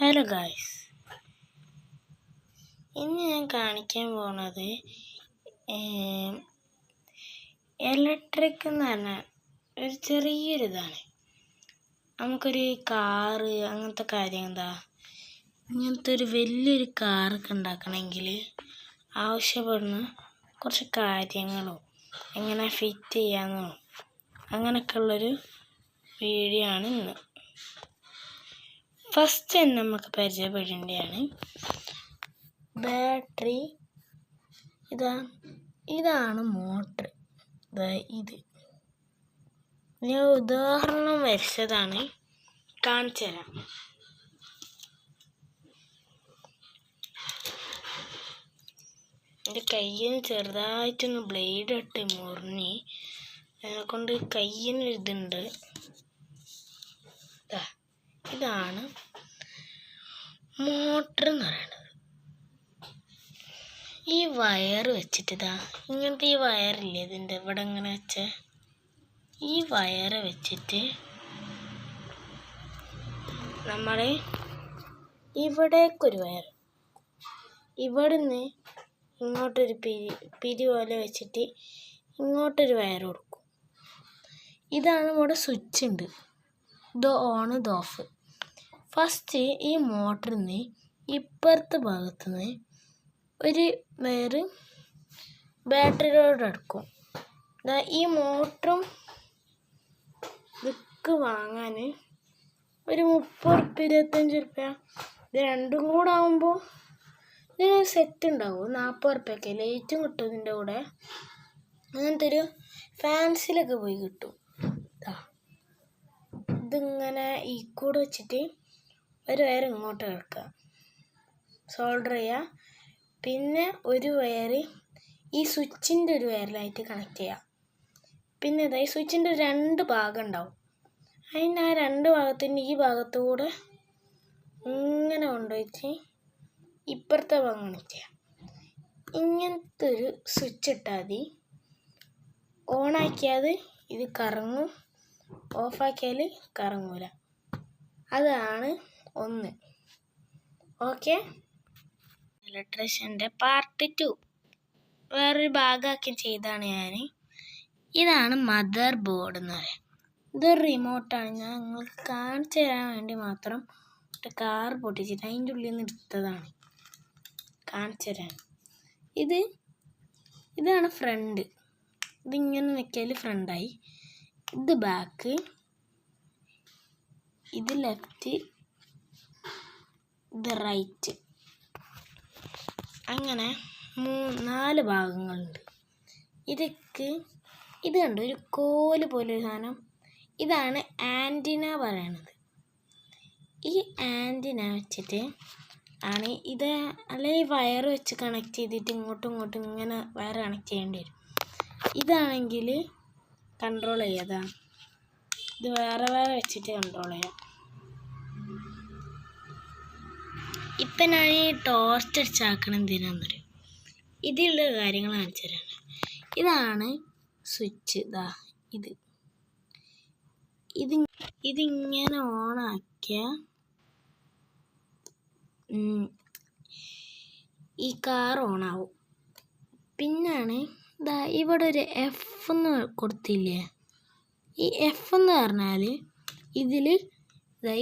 Hello guys, ഇന്ന് ഞാൻ കാണിക്കാൻ പോകുന്നത് ഇലക്ട്രിക് എന്ന് പറഞ്ഞാൽ ഒരു ചെറിയൊരിതാണ്. നമുക്കൊരു കാറ് അങ്ങനത്തെ കാര്യം ഇങ്ങനത്തെ ഒരു വലിയൊരു കാറൊക്കെ ഉണ്ടാക്കണമെങ്കിൽ ആവശ്യപ്പെടുന്ന കുറച്ച് കാര്യങ്ങളും എങ്ങനെ ഫിറ്റ് ചെയ്യാമെന്നോ അങ്ങനെയൊക്കെ ഉള്ളൊരു വീഡിയോ ആണ് ഇന്ന്. ഫസ്റ്റ് തന്നെ നമുക്ക് പരിചയപ്പെടേണ്ടതാണ് ബാറ്ററി. ഇതാണ് മോട്ടർ. ഇത് ഞാൻ ഉദാഹരണം വരച്ചതാണ്, കാണിച്ചു തരാം. എൻ്റെ കയ്യിന് ചെറുതായിട്ടൊന്ന് ബ്ലേഡ് ഇട്ട് മുറിഞ്ഞ് അതിനെക്കൊണ്ട് കയ്യിന് ഇതുണ്ട്. ഇതാണ് മോട്ടർ എന്ന് പറയുന്നത്. ഈ വയർ വെച്ചിട്ട് ഇങ്ങനത്തെ ഈ വയറില്ലേ, ഇതിൻ്റെ ഇവിടെ ഇങ്ങനെ വെച്ച ഈ വയറ് വെച്ചിട്ട് നമ്മൾ ഇവിടേക്കൊരു വയർ, ഇവിടുന്ന് ഇങ്ങോട്ടൊരു പിരി പോലെ വെച്ചിട്ട് ഇങ്ങോട്ടൊരു വയർ കൊടുക്കും. ഇതാണ് ഇവിടെ സ്വിച്ച് ഉണ്ട്, ഇത് ഓൺ ഇത് ഓഫ്. ഫസ്റ്റ് ഈ മോട്ടറിന് ഇപ്പുറത്തെ ഭാഗത്തുനിന്ന് ഒരു വയർ ബാറ്ററിയോട് അടുക്കും. ഈ മോട്ടറും ഇതൊക്കെ വാങ്ങാൻ ഒരു 30-25 റുപ്യ. ഇത് രണ്ടും കൂടെ ആകുമ്പോൾ ഇതിന് സെറ്റ് ഉണ്ടാവും 40 റുപ്യക്ക്. ലൈറ്റും കിട്ടും ഇതിൻ്റെ കൂടെ. അങ്ങനത്തെ ഒരു ഫാൻസിലൊക്കെ പോയി കിട്ടും. ഇതിങ്ങനെ ഈ കൂടെ വെച്ചിട്ട് ഒരു വയർ ഇങ്ങോട്ട് കിടക്കുക, സോൾഡർ ചെയ്യുക. പിന്നെ ഒരു വയർ ഈ സ്വിച്ചിൻ്റെ ഒരു വയറിലായിട്ട് കണക്ട് ചെയ്യുക. പിന്നെ ഈ സ്വിച്ചിൻ്റെ 2 ഭാഗം ഉണ്ടാവും. അതിന് ആ 2 ഭാഗത്തിൻ്റെ ഈ ഭാഗത്തുകൂടെ ഇങ്ങനെ കൊണ്ടുപോയിട്ട് ഇപ്പുറത്തെ ഭാഗം കണക്ട് ചെയ്യുക. ഇങ്ങനത്തെ ഒരു സ്വിച്ച് ഇട്ടാൽ മതി. ഓണാക്കിയാൽ ഇത് കറങ്ങും, ഓഫാക്കിയാൽ കറങ്ങൂല. അതാണ് ഒന്ന്. ഓക്കെ, ഇലക്ട്രീഷ്യൻ്റെ പാർട്ട് 2 വേറൊരു ഭാഗമാക്കി ചെയ്താണ് ഞാൻ. ഇതാണ് മദർ ബോർഡ് എന്ന് പറയുന്നത്. ഇതൊരു റിമോട്ടാണ്. ഞാൻ നിങ്ങൾക്ക് കാണിച്ചു തരാൻ വേണ്ടി മാത്രം ഒരു കാർ പൊട്ടിച്ചിട്ട് അതിൻ്റെ ഉള്ളിൽ നിന്ന് എടുത്തതാണ്, കാണിച്ചു തരാൻ. ഇതാണ് ഫ്രണ്ട്. ഇതിങ്ങനെ വെക്കിയാൽ ഫ്രണ്ടായി. ഇത് ബാക്ക്, ഇത് ലെഫ്റ്റ്, ഇത് റൈറ്റ്. അങ്ങനെ 4 ഭാഗങ്ങളുണ്ട്. ഇത് കണ്ടു, ഒരു കോല് പോലൊരു സാധനം. ഇതാണ് ആൻറ്റിന പറയണത്. ഈ ആൻറ്റിന വെച്ചിട്ട് ആണ് ഇത്, അല്ലെങ്കിൽ വയർ വെച്ച് കണക്ട് ചെയ്തിട്ട് ഇങ്ങോട്ടും ഇങ്ങോട്ടും ഇങ്ങനെ വയർ കണക്ട് ചെയ്യേണ്ടി വരും. ഇതാണെങ്കിൽ കൺട്രോൾ ചെയ്യാതാണ്. ഇത് വേറെ വെച്ചിട്ട് കൺട്രോൾ ചെയ്യാം. ഇപ്പം ഞാൻ ഈ ടോർച്ച് അടിച്ചാക്കണം എന്തിനാണെന്നറിയും. ഇതിലുള്ള കാര്യങ്ങൾ കാണിച്ചു തരാണ്. ഇതാണ് സ്വിച്ച്. ഇതിങ്ങനെ ഓണാക്കിയ ഈ കാർ ഓണാവും. പിന്നാണ് ഇവിടെ ഒരു എഫ് എന്ന് കൊടുത്തില്ലേ. ഈ എഫ് എന്ന് പറഞ്ഞാൽ ഇതിൽ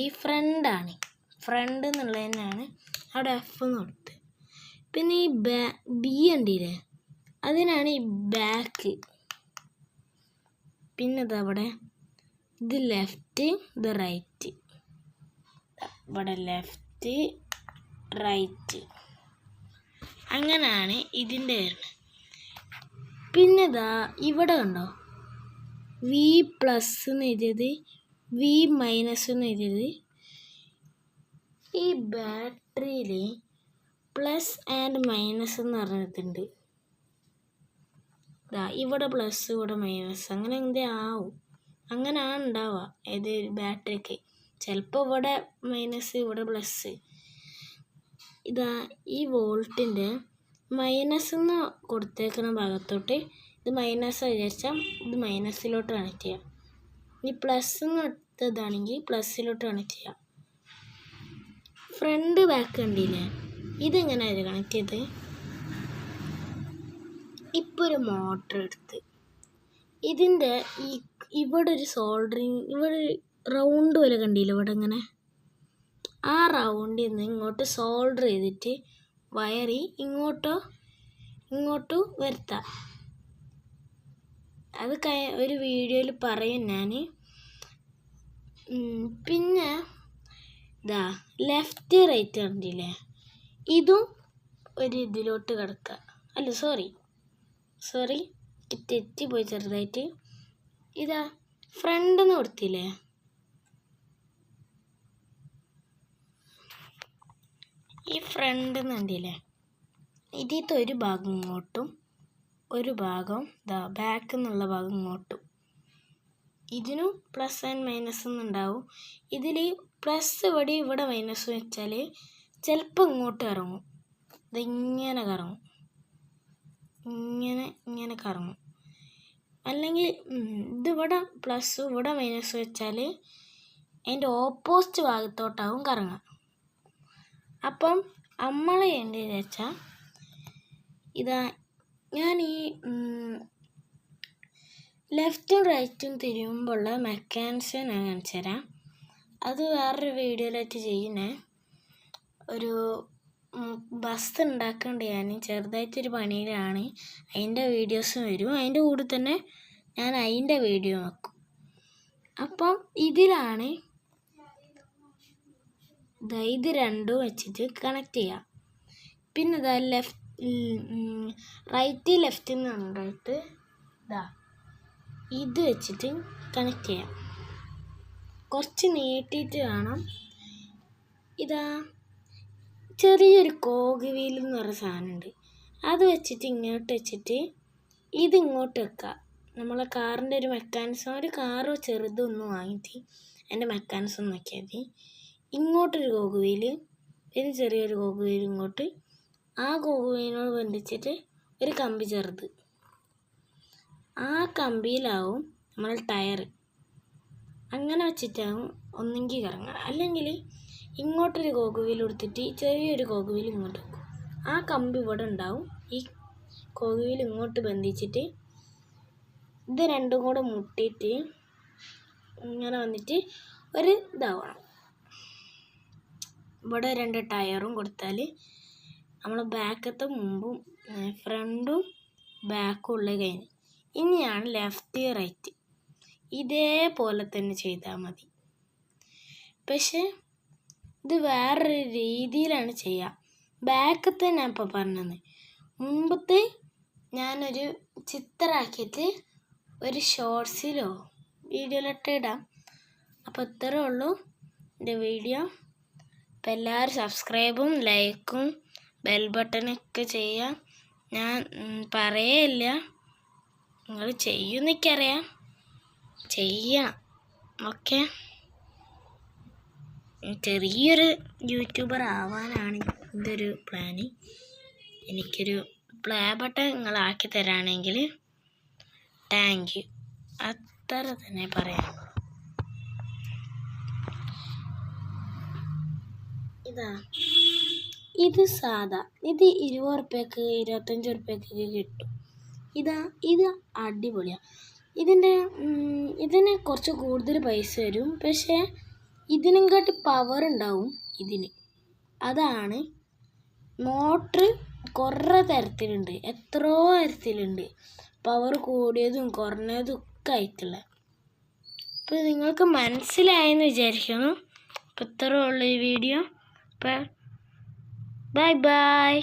ഈ ഫ്രണ്ടാണ്. ഫ്രണ്ട് എന്നുള്ളതിനാണ് അവിടെ എഫ് എന്ന് കൊടുത്ത്. പിന്നെ ഈ ബി ഉണ്ടില്ലേ, അതിനാണ് ഈ ബാക്ക്. പിന്നെ അവിടെ ഇത് ലെഫ്റ്റ്, ഇത് റൈറ്റ്. ഇവിടെ ലെഫ്റ്റ് റൈറ്റ്, അങ്ങനെയാണ് ഇതിൻ്റെ വരുന്നത്. പിന്നെ ഇവിടെ കണ്ടോ, വി പ്ലസ് എന്ന് എഴുതിയത്, വി മൈനസ് എന്ന് എഴുതിയത്. ഈ ബാറ്ററിയിൽ പ്ലസ് ആൻഡ് മൈനസ് എന്ന് പറഞ്ഞിട്ടുണ്ട്. ഇവിടെ പ്ലസ് ഇവിടെ മൈനസ്, അങ്ങനെ എന്തേ ആവും. അങ്ങനെയാണ് ഉണ്ടാവുക ഏത് ബാറ്ററിക്ക്. ചിലപ്പോൾ ഇവിടെ മൈനസ് ഇവിടെ പ്ലസ്. ഈ വോൾട്ടിൻ്റെ മൈനസ് എന്ന് കൊടുത്തേക്കുന്ന ഭാഗത്തോട്ട് ഇത് മൈനസ് വിചാരിച്ചാൽ ഇത് മൈനസിലോട്ട് കണക്ട് ചെയ്യാം. ഈ പ്ലസ് എന്ന് എടുത്തതാണെങ്കിൽ പ്ലസ്സിലോട്ട് കണക്ട് ചെയ്യാം. ഫ്രണ്ട് ബാക്ക് കണ്ടില്ലേ, ഇതെങ്ങനെയാണ് കണക്ട് ചെയ്ത്. ഇപ്പോൾ ഒരു മോട്ടർ എടുത്ത് ഇതിൻ്റെ ഇവിടെ ഒരു സോൾഡറിങ്, ഇവിടെ റൗണ്ട് പോലെ കണ്ടില്ല, ഇവിടെ ഇങ്ങനെ ആ റൗണ്ടിൽ നിന്ന് ഇങ്ങോട്ട് സോൾഡർ ചെയ്തിട്ട് വയറി ഇങ്ങോട്ട് വരുത്താം. അത് ഒരു വീഡിയോയിൽ പറയും ഞാൻ. പിന്നെ ഇതാ ലെഫ്റ്റ് റൈറ്റ് കണ്ടില്ലേ, ഇതും ഒരു ഇതിലോട്ട് കിടക്കുക. അല്ല സോറി തെറ്റിപ്പോയി ചെറുതായിട്ട്. ഇതാ ഫ്രണ്ട് നിന്ന് കൊടുത്തില്ലേ, ഈ ഫ്രണ്ട് കണ്ടില്ലേ, ഇതിലത്തെ ഒരു ഭാഗം ഇങ്ങോട്ടും ഒരു ഭാഗം ഇതാ ബാക്ക് എന്നുള്ള ഭാഗം ഇങ്ങോട്ടും. ഇതിനും പ്ലസ് ആൻഡ് മൈനസ് എന്നുണ്ടാവും. ഇതിൽ പ്ലസ് ഇവിടെ മൈനസ് വെച്ചാൽ ചിലപ്പോൾ ഇങ്ങോട്ട് ഇറങ്ങും. ഇതിങ്ങനെ കറങ്ങും, ഇങ്ങനെ കറങ്ങും. അല്ലെങ്കിൽ ഇതിവിടെ പ്ലസ് ഇവിടെ മൈനസ് വെച്ചാൽ അതിൻ്റെ ഓപ്പോസിറ്റ് ഭാഗത്തോട്ടാവും കറങ്ങുക. അപ്പം നമ്മൾ ചെയ്യേണ്ടതെന്ന് വെച്ചാൽ ഇതാ ഞാൻ ഈ ലെഫ്റ്റും റൈറ്റും തിരിയുമ്പോഴുള്ള മെക്കാനിസം ഞാൻ കാണിച്ചു തരാം. അത് വേറൊരു വീഡിയോയിലായിട്ട് ചെയ്യുന്നേ. ഒരു ബസ് ഉണ്ടാക്കേണ്ട ഞാൻ ചെറുതായിട്ടൊരു പണിയിലാണ്. അതിൻ്റെ വീഡിയോസ് വരും. അതിൻ്റെ കൂടെ തന്നെ ഞാൻ അതിൻ്റെ വീഡിയോ നോക്കും. അപ്പം ഇതിലാണ് ഇത് രണ്ടും വെച്ചിട്ട് കണക്ട് ചെയ്യാം. പിന്നെ ഇതാ റൈറ്റ് ലെഫ്റ്റിൽ നിന്നിട്ട് ഇതാ ഇത് വെച്ചിട്ട് കണക്ട് ചെയ്യാം. കുറച്ച് നീട്ടിയിട്ട് വേണം. ഇതാ ചെറിയൊരു കോഗ് വീൽ എന്ന് പറഞ്ഞ സാധനമുണ്ട്, അത് വെച്ചിട്ട് ഇങ്ങോട്ട് വെച്ചിട്ട് ഇതിങ്ങോട്ട് വെക്കുക. നമ്മളെ കാറിൻ്റെ ഒരു മെക്കാനിസം, ഒരു കാറോ ചെറുതൊന്നും വാങ്ങിയിട്ട് അതിൻ്റെ മെക്കാനിസം നോക്കിയാൽ മതി. ഇങ്ങോട്ടൊരു കോഗ് വീല്, പിന്നെ ചെറിയൊരു കോഗ് വീൽ ഇങ്ങോട്ട്, ആ കോഗ് വീലിനോട് ബന്ധിച്ചിട്ട് ഒരു കമ്പി ചെറുത്, ആ കമ്പിയിലാവും നമ്മൾ ടയർ. അങ്ങനെ വെച്ചിട്ടാവും ഒന്നെങ്കിൽ കറങ്ങുക. അല്ലെങ്കിൽ ഇങ്ങോട്ടൊരു കോഗ് വീൽ കൊടുത്തിട്ട് ചെറിയൊരു കോഗ് വീൽ ഇങ്ങോട്ട് വെക്കും. ആ കമ്പി ഇവിടെ ഉണ്ടാവും. ഈ കോഗ് വീൽ ഇങ്ങോട്ട് ബന്ധിച്ചിട്ട് ഇത് രണ്ടും കൂടെ മുട്ടിയിട്ട് ഇങ്ങനെ വന്നിട്ട് ഒരു ഇതാവണം. ഇവിടെ 2 ടയറും കൊടുത്താൽ നമ്മൾ ബാക്കത്തെ മുമ്പും ഫ്രണ്ടും ബാക്കും ഉള്ള കഴിഞ്ഞ്. ഇനിയാണ് ലെഫ്റ്റ് റൈറ്റ്. ഇതേപോലെ തന്നെ ചെയ്താൽ മതി. പക്ഷേ ഇത് വേറൊരു രീതിയിലാണ് ചെയ്യുക. ബാക്കത്തെ ഞാൻ ഇപ്പോൾ പറഞ്ഞത്, മുമ്പത്തെ ഞാനൊരു ചിത്രമാക്കിയിട്ട് ഒരു ഷോർട്സിലോ വീഡിയോയിലിട്ട് ഇടാം. അപ്പോൾ ഇത്രയേ ഉള്ളൂ എൻ്റെ വീഡിയോ. അപ്പോൾ എല്ലാവരും സബ്സ്ക്രൈബും ലൈക്കും ബെൽ ബട്ടണൊക്കെ ചെയ്യാം. ഞാൻ പറയില്ല, നിങ്ങൾ ചെയ്യുമെന്നെനിക്കറിയാം, ചെയ്യണം. ഓക്കെ, ചെറിയൊരു യൂട്യൂബർ ആവാനാണ് എൻ്റെ ഒരു പ്ലാന്. എനിക്കൊരു പ്ലേ ബട്ടൺ നിങ്ങളാക്കി തരാണെങ്കിൽ താങ്ക് യു, അത്ര തന്നെ പറയാം. ഇത് സാധാ, ഇത് 20 ഉറുപ്പ്യക്ക് 25 ഉറുപ്പ്യക്കൊക്കെ കിട്ടും. ഇത് അടിപൊളിയാണ്. ഇതിന് കുറച്ച് കൂടുതൽ പൈസ വരും, പക്ഷേ ഇതിനെക്കാട്ടി പവർ ഉണ്ടാവും ഇതിന്. അതാണ് മോട്ടർ. കുറേ തരത്തിലുണ്ട്, എത്രയോ തരത്തിലുണ്ട്, പവർ കൂടിയതും കുറഞ്ഞതും ഒക്കെ ആയിട്ടുള്ള. അപ്പോൾ നിങ്ങൾക്ക് മനസ്സിലായെന്ന് വിചാരിക്കുന്നു. അപ്പോൾ ഇത്രയേ ഉള്ളൂ ഈ വീഡിയോ. അപ്പോൾ ബൈ.